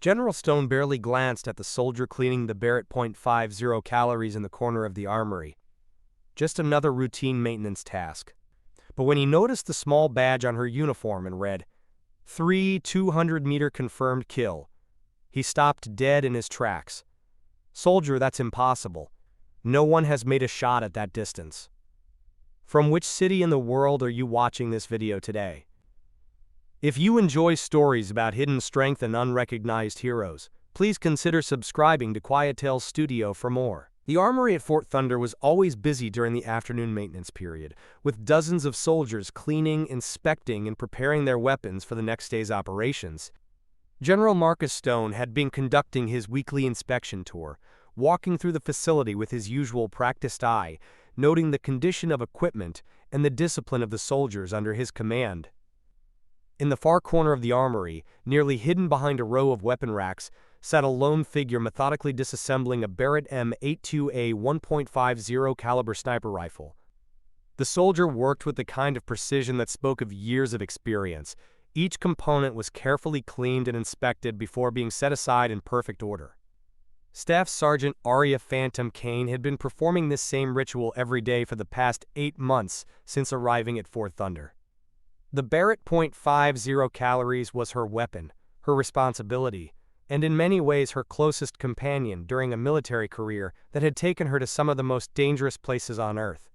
General Stone barely glanced at the soldier cleaning the Barrett .50 calories in the corner of the armory. Just another routine maintenance task. But when he noticed the small badge on her uniform and read, 3 200-meter confirmed kill, he stopped dead in his tracks. Soldier, that's impossible. No one has made a shot at that distance. From which city in the world are you watching this video today? If you enjoy stories about hidden strength and unrecognized heroes, please consider subscribing to Quiet Tales Studio for more. The armory at Fort Thunder was always busy during the afternoon maintenance period, with dozens of soldiers cleaning, inspecting, and preparing their weapons for the next day's operations. General Marcus Stone had been conducting his weekly inspection tour, walking through the facility with his usual practiced eye, noting the condition of equipment and the discipline of the soldiers under his command. In the far corner of the armory, nearly hidden behind a row of weapon racks, sat a lone figure methodically disassembling a Barrett M82A 1.50 caliber sniper rifle. The soldier worked with the kind of precision that spoke of years of experience. Each component was carefully cleaned and inspected before being set aside in perfect order. Staff Sergeant Aria Phantom Kane had been performing this same ritual every day for the past 8 months since arriving at Fort Thunder. The Barrett .50 calories was her weapon, her responsibility, and in many ways her closest companion during a military career that had taken her to some of the most dangerous places on Earth.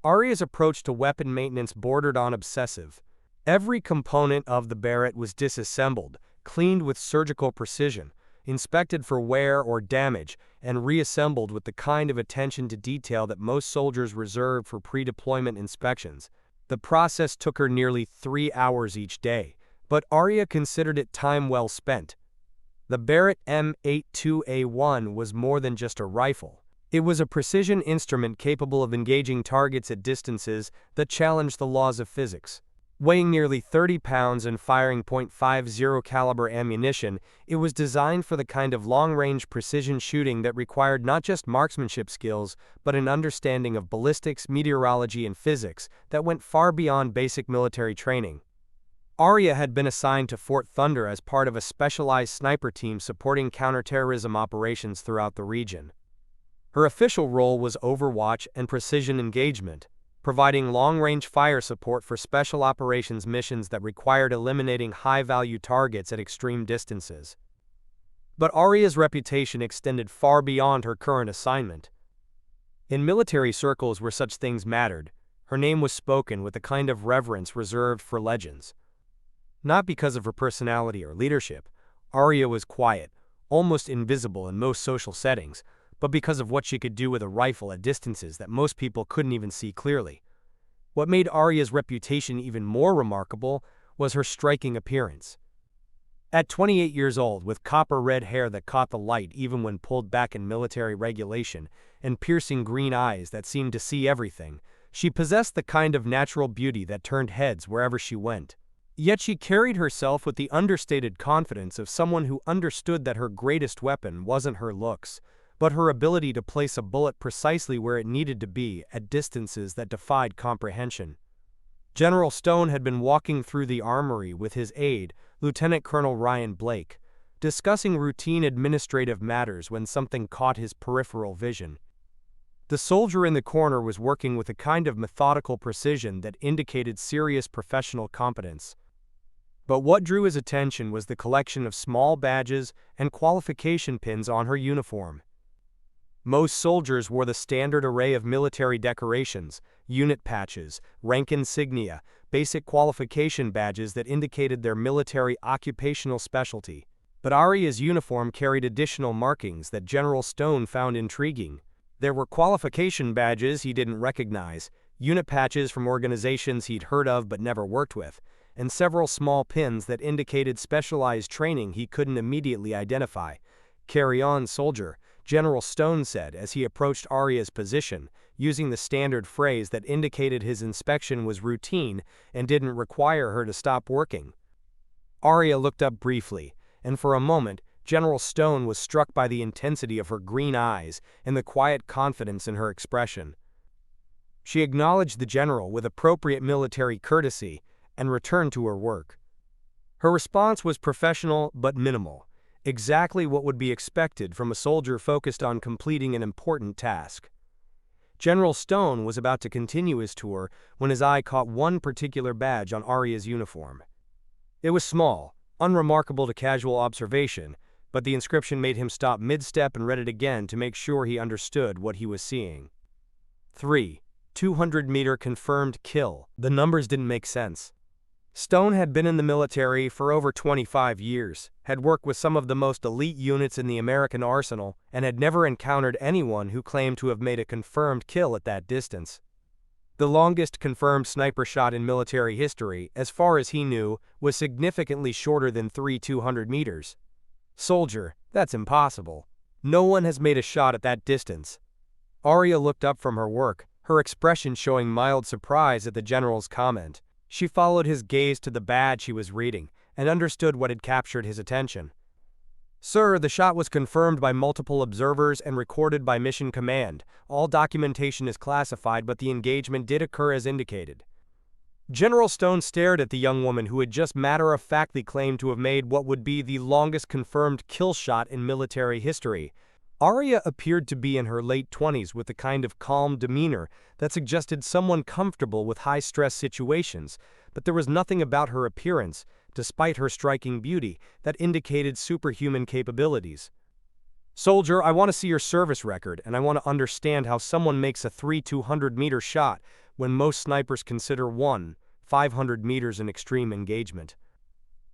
Aria's approach to weapon maintenance bordered on obsessive. Every component of the Barrett was disassembled, cleaned with surgical precision, inspected for wear or damage, and reassembled with the kind of attention to detail that most soldiers reserve for pre-deployment inspections. The process took her nearly 3 hours each day, but Aria considered it time well spent. The Barrett M82A1 was more than just a rifle. It was a precision instrument capable of engaging targets at distances that challenged the laws of physics. Weighing nearly 30 pounds and firing .50 caliber ammunition, it was designed for the kind of long-range precision shooting that required not just marksmanship skills, but an understanding of ballistics, meteorology, and physics that went far beyond basic military training. Aria had been assigned to Fort Thunder as part of a specialized sniper team supporting counterterrorism operations throughout the region. Her official role was overwatch and precision engagement, providing long-range fire support for special operations missions that required eliminating high-value targets at extreme distances. But Aria's reputation extended far beyond her current assignment. In military circles where such things mattered, her name was spoken with the kind of reverence reserved for legends. Not because of her personality or leadership, Aria was quiet, almost invisible in most social settings, but because of what she could do with a rifle at distances that most people couldn't even see clearly. What made Aria's reputation even more remarkable was her striking appearance. At 28 years old, with copper-red hair that caught the light even when pulled back in military regulation, and piercing green eyes that seemed to see everything, she possessed the kind of natural beauty that turned heads wherever she went. Yet she carried herself with the understated confidence of someone who understood that her greatest weapon wasn't her looks, but her ability to place a bullet precisely where it needed to be at distances that defied comprehension. General Stone had been walking through the armory with his aide, Lieutenant Colonel Ryan Blake, discussing routine administrative matters when something caught his peripheral vision. The soldier in the corner was working with a kind of methodical precision that indicated serious professional competence. But what drew his attention was the collection of small badges and qualification pins on her uniform. Most soldiers wore the standard array of military decorations, unit patches, rank insignia, basic qualification badges that indicated their military occupational specialty. But Aria's uniform carried additional markings that General Stone found intriguing. There were qualification badges he didn't recognize, unit patches from organizations he'd heard of but never worked with, and several small pins that indicated specialized training he couldn't immediately identify. "Carry on, soldier," General Stone said as he approached Aria's position, using the standard phrase that indicated his inspection was routine and didn't require her to stop working. Aria looked up briefly, and for a moment, General Stone was struck by the intensity of her green eyes and the quiet confidence in her expression. She acknowledged the general with appropriate military courtesy and returned to her work. Her response was professional but minimal. Exactly what would be expected from a soldier focused on completing an important task. General Stone was about to continue his tour when his eye caught one particular badge on Aria's uniform. It was small, unremarkable to casual observation, but the inscription made him stop mid-step and read it again to make sure he understood what he was seeing. 3. 200-meter confirmed kill. The numbers didn't make sense. Stone had been in the military for over 25 years, had worked with some of the most elite units in the American arsenal, and had never encountered anyone who claimed to have made a confirmed kill at that distance. The longest confirmed sniper shot in military history, as far as he knew, was significantly shorter than 200 meters. Soldier, that's impossible. No one has made a shot at that distance. Aria looked up from her work, her expression showing mild surprise at the general's comment. She followed his gaze to the badge he was reading, and understood what had captured his attention. Sir, the shot was confirmed by multiple observers and recorded by Mission Command. All documentation is classified, but the engagement did occur as indicated. General Stone stared at the young woman who had just matter-of-factly claimed to have made what would be the longest confirmed kill shot in military history. Aria appeared to be in her late 20s with a kind of calm demeanor that suggested someone comfortable with high-stress situations, but there was nothing about her appearance, despite her striking beauty, that indicated superhuman capabilities. Soldier, I want to see your service record, and I want to understand how someone makes a 200-meter shot when most snipers consider 500 meters an extreme engagement.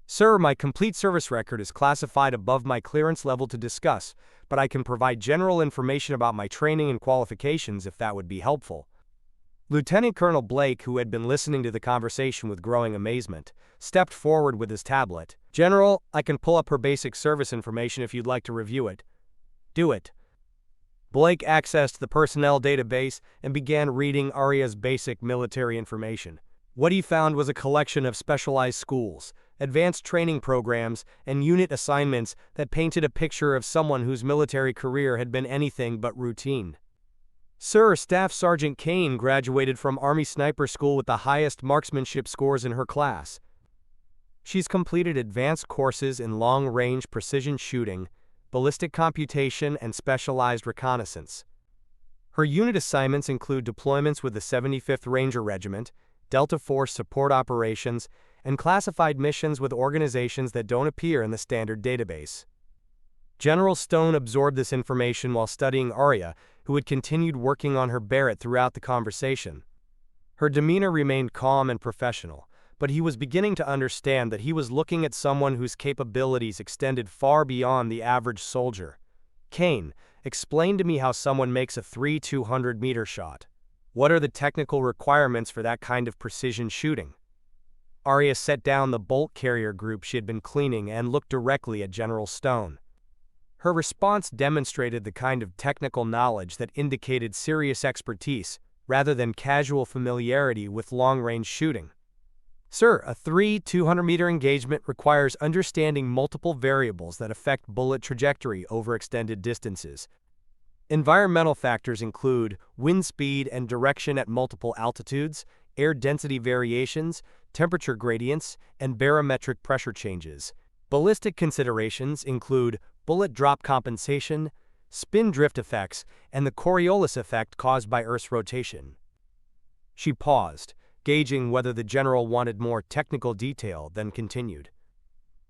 Sir, my complete service record is classified above my clearance level to discuss, but I can provide general information about my training and qualifications if that would be helpful. Lieutenant Colonel Blake, who had been listening to the conversation with growing amazement, stepped forward with his tablet. General, I can pull up her basic service information if you'd like to review it. Do it. Blake accessed the personnel database and began reading Aria's basic military information. What he found was a collection of specialized schools, advanced training programs, and unit assignments that painted a picture of someone whose military career had been anything but routine. Sir, Staff Sergeant Kane graduated from Army Sniper School with the highest marksmanship scores in her class. She's completed advanced courses in long-range precision shooting, ballistic computation, and specialized reconnaissance. Her unit assignments include deployments with the 75th Ranger Regiment, Delta Force support operations, and classified missions with organizations that don't appear in the standard database. General Stone absorbed this information while studying Aria, who had continued working on her Barrett throughout the conversation. Her demeanor remained calm and professional, but he was beginning to understand that he was looking at someone whose capabilities extended far beyond the average soldier. Kane, explain to me how someone makes a 200-meter shot. What are the technical requirements for that kind of precision shooting? Aria set down the bolt carrier group she had been cleaning and looked directly at General Stone. Her response demonstrated the kind of technical knowledge that indicated serious expertise, rather than casual familiarity with long-range shooting. Sir, a 200-meter engagement requires understanding multiple variables that affect bullet trajectory over extended distances. Environmental factors include wind speed and direction at multiple altitudes, air density variations, temperature gradients, and barometric pressure changes. Ballistic considerations include bullet drop compensation, spin drift effects, and the Coriolis effect caused by Earth's rotation. She paused, gauging whether the general wanted more technical detail, then continued.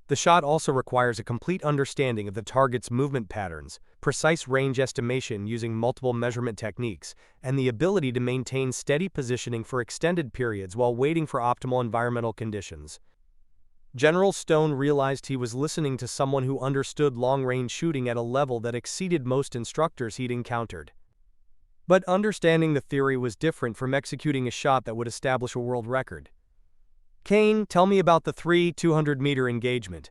The shot also requires a complete understanding of the target's movement patterns, precise range estimation using multiple measurement techniques, and the ability to maintain steady positioning for extended periods while waiting for optimal environmental conditions. General Stone realized he was listening to someone who understood long-range shooting at a level that exceeded most instructors he'd encountered. But understanding the theory was different from executing a shot that would establish a world record. Kane, tell me about the 200-meter engagement.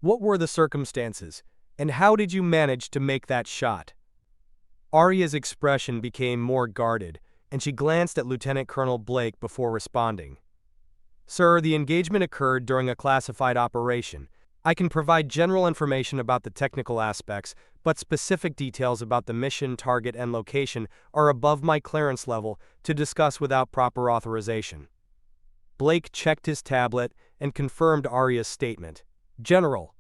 What were the circumstances, and how did you manage to make that shot? Aria's expression became more guarded, and she glanced at Lieutenant Colonel Blake before responding. Sir, the engagement occurred during a classified operation. I can provide general information about the technical aspects, but specific details about the mission, target, and location are above my clearance level to discuss without proper authorization. Blake checked his tablet and confirmed Aria's statement. General.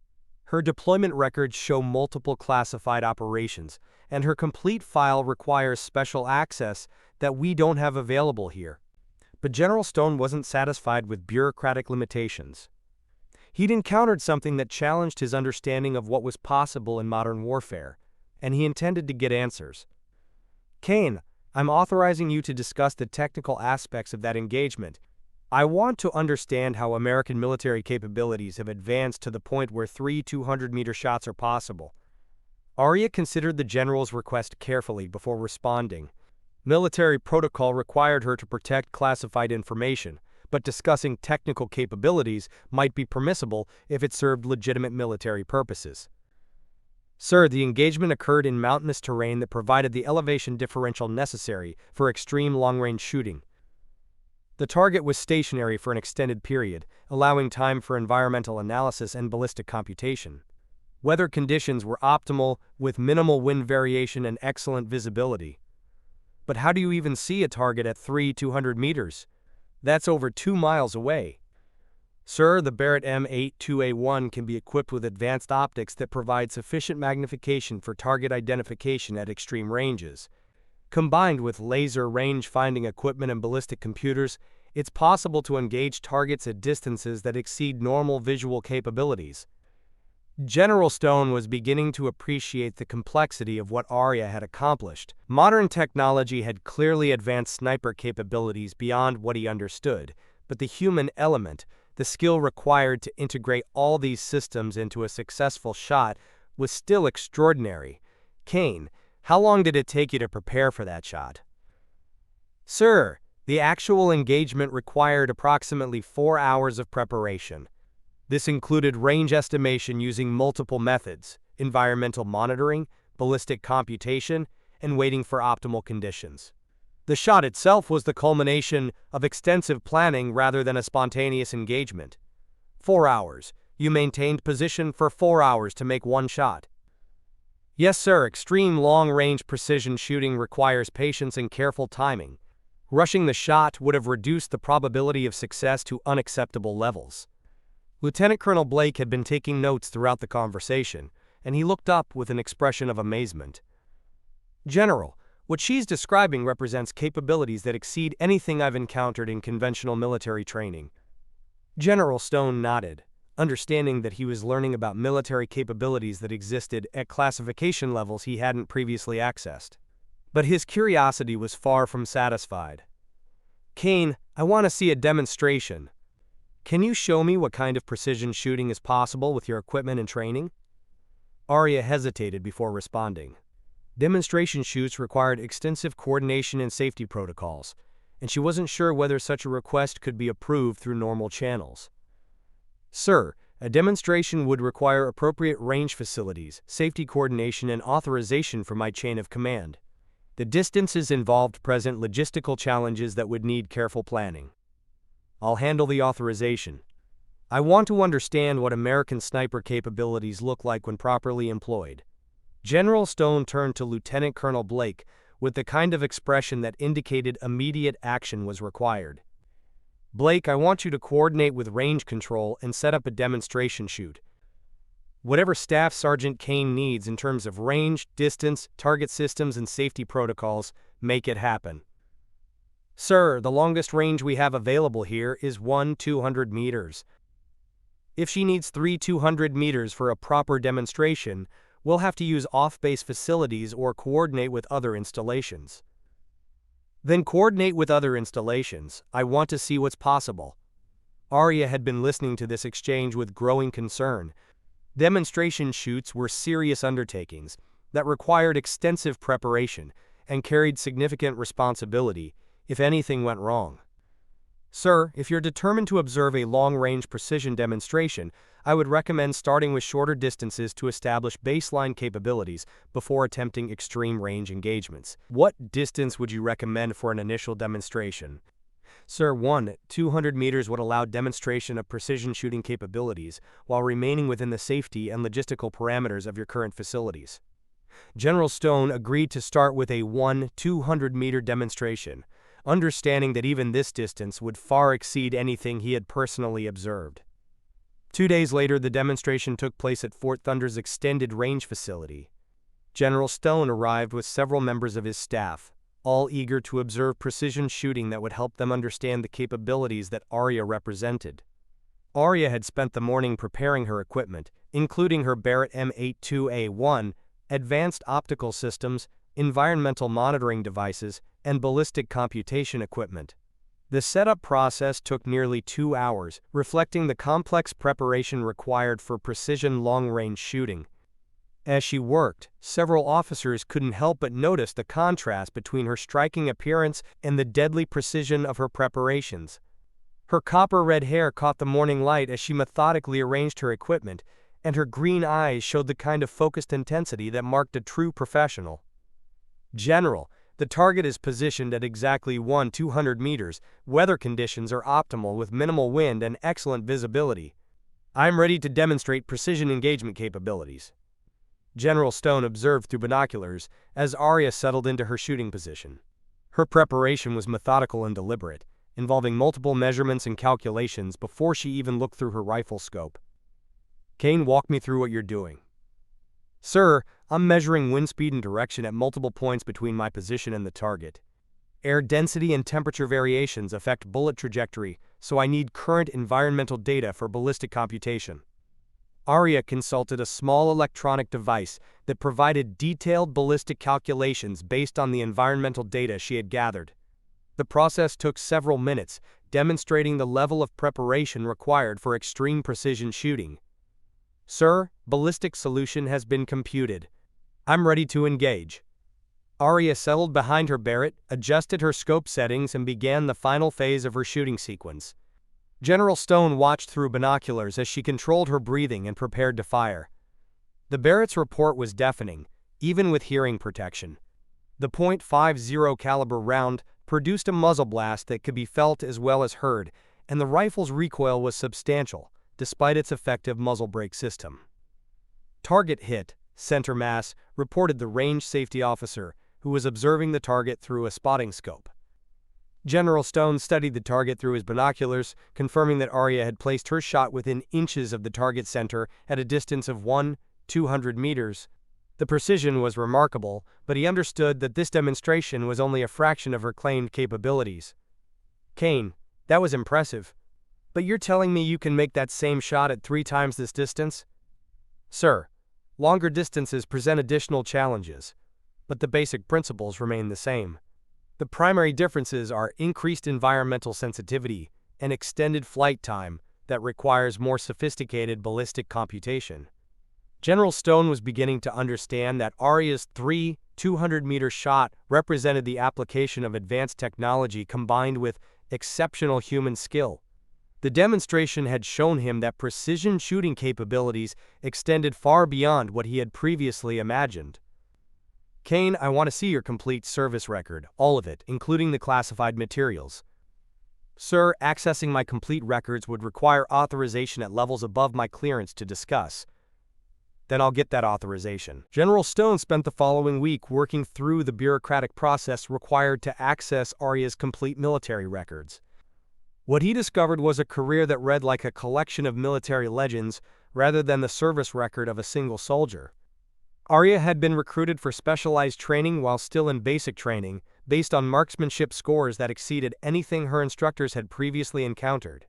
Her deployment records show multiple classified operations, and her complete file requires special access that we don't have available here. But General Stone wasn't satisfied with bureaucratic limitations. He'd encountered something that challenged his understanding of what was possible in modern warfare, and he intended to get answers. Kane, I'm authorizing you to discuss the technical aspects of that engagement. I want to understand how American military capabilities have advanced to the point where 3 200-meter shots are possible. Aria considered the general's request carefully before responding. Military protocol required her to protect classified information, but discussing technical capabilities might be permissible if it served legitimate military purposes. Sir, the engagement occurred in mountainous terrain that provided the elevation differential necessary for extreme long-range shooting. The target was stationary for an extended period, allowing time for environmental analysis and ballistic computation. Weather conditions were optimal, with minimal wind variation and excellent visibility. But how do you even see a target at 200 meters? That's over 2 miles away. Sir, the Barrett M82A1 can be equipped with advanced optics that provide sufficient magnification for target identification at extreme ranges. Combined with laser range-finding equipment and ballistic computers, it's possible to engage targets at distances that exceed normal visual capabilities. General Stone was beginning to appreciate the complexity of what Aria had accomplished. Modern technology had clearly advanced sniper capabilities beyond what he understood, but the human element, the skill required to integrate all these systems into a successful shot, was still extraordinary. Kane, how long did it take you to prepare for that shot? Sir, the actual engagement required approximately 4 hours of preparation. This included range estimation using multiple methods, environmental monitoring, ballistic computation, and waiting for optimal conditions. The shot itself was the culmination of extensive planning rather than a spontaneous engagement. 4 hours. You maintained position for 4 hours to make one shot. Yes, sir, extreme long-range precision shooting requires patience and careful timing. Rushing the shot would have reduced the probability of success to unacceptable levels. Lieutenant Colonel Blake had been taking notes throughout the conversation, and he looked up with an expression of amazement. General, what she's describing represents capabilities that exceed anything I've encountered in conventional military training. General Stone nodded, understanding that he was learning about military capabilities that existed at classification levels he hadn't previously accessed. But his curiosity was far from satisfied. Kane, I want to see a demonstration. Can you show me what kind of precision shooting is possible with your equipment and training? Aria hesitated before responding. Demonstration shoots required extensive coordination and safety protocols, and she wasn't sure whether such a request could be approved through normal channels. Sir, a demonstration would require appropriate range facilities, safety coordination, and authorization from my chain of command. The distances involved present logistical challenges that would need careful planning. I'll handle the authorization. I want to understand what American sniper capabilities look like when properly employed. General Stone turned to Lieutenant Colonel Blake with the kind of expression that indicated immediate action was required. Blake, I want you to coordinate with range control and set up a demonstration shoot. Whatever Staff Sergeant Kane needs in terms of range, distance, target systems, and safety protocols, make it happen. Sir, the longest range we have available here is 200 meters. If she needs 200 meters for a proper demonstration, we'll have to use off-base facilities or coordinate with other installations. Then coordinate with other installations. I want to see what's possible. Aria had been listening to this exchange with growing concern. Demonstration shoots were serious undertakings that required extensive preparation and carried significant responsibility if anything went wrong. Sir, if you're determined to observe a long-range precision demonstration, I would recommend starting with shorter distances to establish baseline capabilities before attempting extreme range engagements. What distance would you recommend for an initial demonstration? Sir, 200 meters would allow demonstration of precision shooting capabilities while remaining within the safety and logistical parameters of your current facilities. General Stone agreed to start with a 200-meter demonstration, understanding that even this distance would far exceed anything he had personally observed. 2 days later, the demonstration took place at Fort Thunder's extended range facility. General Stone arrived with several members of his staff, all eager to observe precision shooting that would help them understand the capabilities that Aria represented. Aria had spent the morning preparing her equipment, including her Barrett M82A1, advanced optical systems, environmental monitoring devices, and ballistic computation equipment. The setup process took nearly 2 hours, reflecting the complex preparation required for precision long-range shooting. As she worked, several officers couldn't help but notice the contrast between her striking appearance and the deadly precision of her preparations. Her copper-red hair caught the morning light as she methodically arranged her equipment, and her green eyes showed the kind of focused intensity that marked a true professional. General, the target is positioned at exactly 200 meters. Weather conditions are optimal with minimal wind and excellent visibility. I'm ready to demonstrate precision engagement capabilities. General Stone observed through binoculars as Aria settled into her shooting position. Her preparation was methodical and deliberate, involving multiple measurements and calculations before she even looked through her rifle scope. Kane, walk me through what you're doing. Sir, I'm measuring wind speed and direction at multiple points between my position and the target. Air density and temperature variations affect bullet trajectory, so I need current environmental data for ballistic computation. Aria consulted a small electronic device that provided detailed ballistic calculations based on the environmental data she had gathered. The process took several minutes, demonstrating the level of preparation required for extreme precision shooting. Sir, ballistic solution has been computed. I'm ready to engage. Aria settled behind her Barrett, adjusted her scope settings, and began the final phase of her shooting sequence. General Stone watched through binoculars as she controlled her breathing and prepared to fire. The Barrett's report was deafening, even with hearing protection. The .50 caliber round produced a muzzle blast that could be felt as well as heard, and the rifle's recoil was substantial, despite its effective muzzle brake system. Target hit, center mass, reported the range safety officer, who was observing the target through a spotting scope. General Stone studied the target through his binoculars, confirming that Aria had placed her shot within inches of the target center at a distance of 200 meters. The precision was remarkable, but he understood that this demonstration was only a fraction of her claimed capabilities. Kane, that was impressive. But you're telling me you can make that same shot at 3 times this distance? Sir, longer distances present additional challenges, but the basic principles remain the same. The primary differences are increased environmental sensitivity and extended flight time that requires more sophisticated ballistic computation. General Stone was beginning to understand that Aria's 200-meter shot represented the application of advanced technology combined with exceptional human skill. The demonstration had shown him that precision shooting capabilities extended far beyond what he had previously imagined. Kane, I want to see your complete service record, all of it, including the classified materials. Sir, accessing my complete records would require authorization at levels above my clearance to discuss. Then I'll get that authorization. General Stone spent the following week working through the bureaucratic process required to access Aria's complete military records. What he discovered was a career that read like a collection of military legends rather than the service record of a single soldier. Aria had been recruited for specialized training while still in basic training, based on marksmanship scores that exceeded anything her instructors had previously encountered.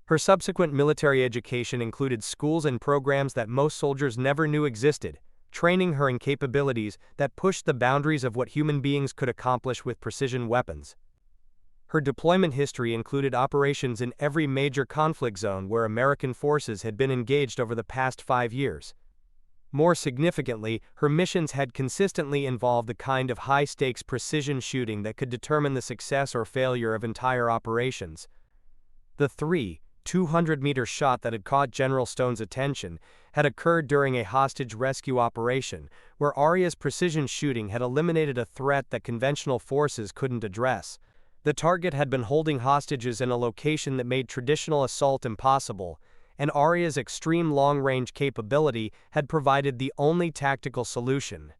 Her subsequent military education included schools and programs that most soldiers never knew existed, training her in capabilities that pushed the boundaries of what human beings could accomplish with precision weapons. Her deployment history included operations in every major conflict zone where American forces had been engaged over the past 5 years. More significantly, her missions had consistently involved the kind of high-stakes precision shooting that could determine the success or failure of entire operations. The 200-meter shot that had caught General Stone's attention had occurred during a hostage rescue operation, where Aria's precision shooting had eliminated a threat that conventional forces couldn't address. The target had been holding hostages in a location that made traditional assault impossible, and Aria's extreme long-range capability had provided the only tactical solution.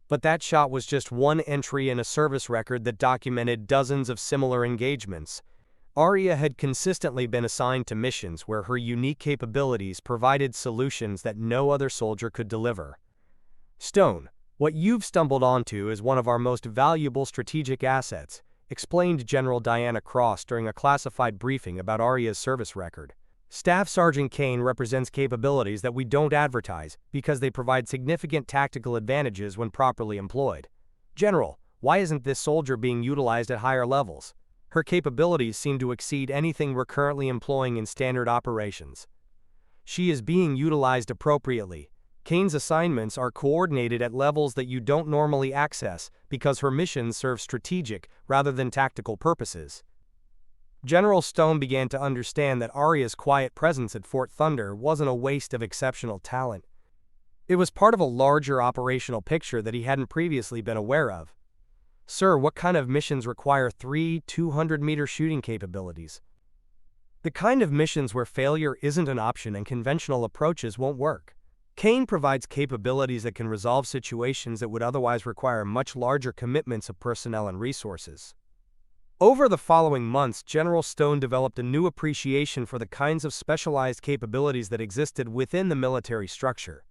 But that shot was just one entry in a service record that documented dozens of similar engagements. Aria had consistently been assigned to missions where her unique capabilities provided solutions that no other soldier could deliver. "Stone, what you've stumbled onto is one of our most valuable strategic assets," explained General Diana Cross during a classified briefing about Aria's service record. "Staff Sergeant Kane represents capabilities that we don't advertise because they provide significant tactical advantages when properly employed. General, why isn't this soldier being utilized at higher levels? Her capabilities seem to exceed anything we're currently employing in standard operations." "She is being utilized appropriately. Kane's assignments are coordinated at levels that you don't normally access because her missions serve strategic rather than tactical purposes." General Stone began to understand that Aria's quiet presence at Fort Thunder wasn't a waste of exceptional talent. It was part of a larger operational picture that he hadn't previously been aware of. "Sir, what kind of missions require 200-meter shooting capabilities?" "The kind of missions where failure isn't an option and conventional approaches won't work. Kane provides capabilities that can resolve situations that would otherwise require much larger commitments of personnel and resources." Over the following months, General Stone developed a new appreciation for the kinds of specialized capabilities that existed within the military structure.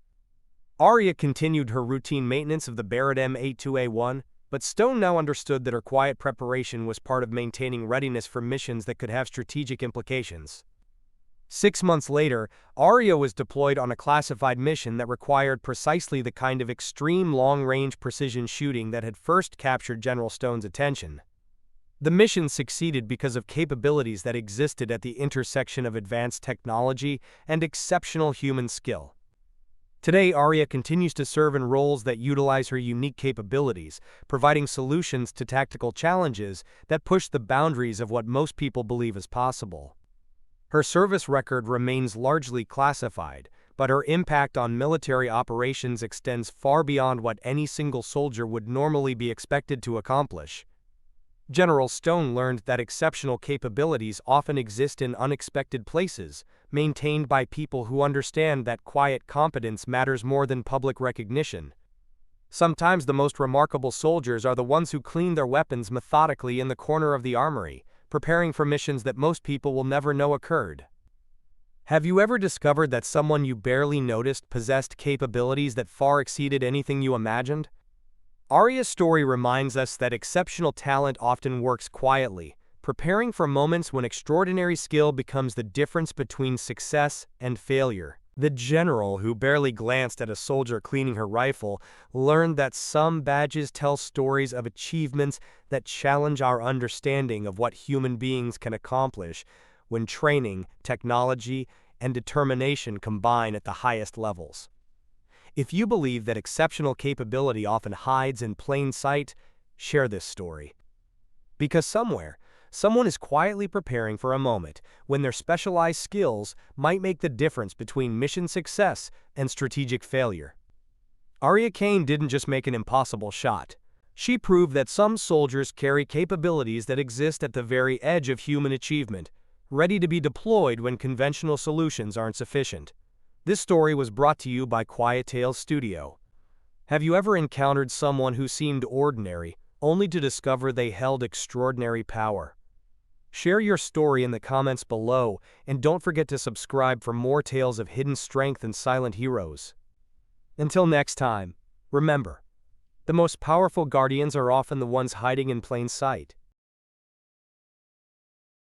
Aria continued her routine maintenance of the Barrett M82A1, but Stone now understood that her quiet preparation was part of maintaining readiness for missions that could have strategic implications. 6 months later, Aria was deployed on a classified mission that required precisely the kind of extreme long-range precision shooting that had first captured General Stone's attention. The mission succeeded because of capabilities that existed at the intersection of advanced technology and exceptional human skill. Today, Aria continues to serve in roles that utilize her unique capabilities, providing solutions to tactical challenges that push the boundaries of what most people believe is possible. Her service record remains largely classified, but her impact on military operations extends far beyond what any single soldier would normally be expected to accomplish. General Stone learned that exceptional capabilities often exist in unexpected places, maintained by people who understand that quiet competence matters more than public recognition. Sometimes the most remarkable soldiers are the ones who clean their weapons methodically in the corner of the armory, preparing for missions that most people will never know occurred. Have you ever discovered that someone you barely noticed possessed capabilities that far exceeded anything you imagined? Aria's story reminds us that exceptional talent often works quietly, preparing for moments when extraordinary skill becomes the difference between success and failure. The general, who barely glanced at a soldier cleaning her rifle, learned that some badges tell stories of achievements that challenge our understanding of what human beings can accomplish when training, technology, and determination combine at the highest levels. If you believe that exceptional capability often hides in plain sight, share this story. Because somewhere, someone is quietly preparing for a moment when their specialized skills might make the difference between mission success and strategic failure. Aria Kane didn't just make an impossible shot. She proved that some soldiers carry capabilities that exist at the very edge of human achievement, ready to be deployed when conventional solutions aren't sufficient. This story was brought to you by Quiet Tales Studio. Have you ever encountered someone who seemed ordinary, only to discover they held extraordinary power? Share your story in the comments below, and don't forget to subscribe for more tales of hidden strength and silent heroes. Until next time, remember, the most powerful guardians are often the ones hiding in plain sight.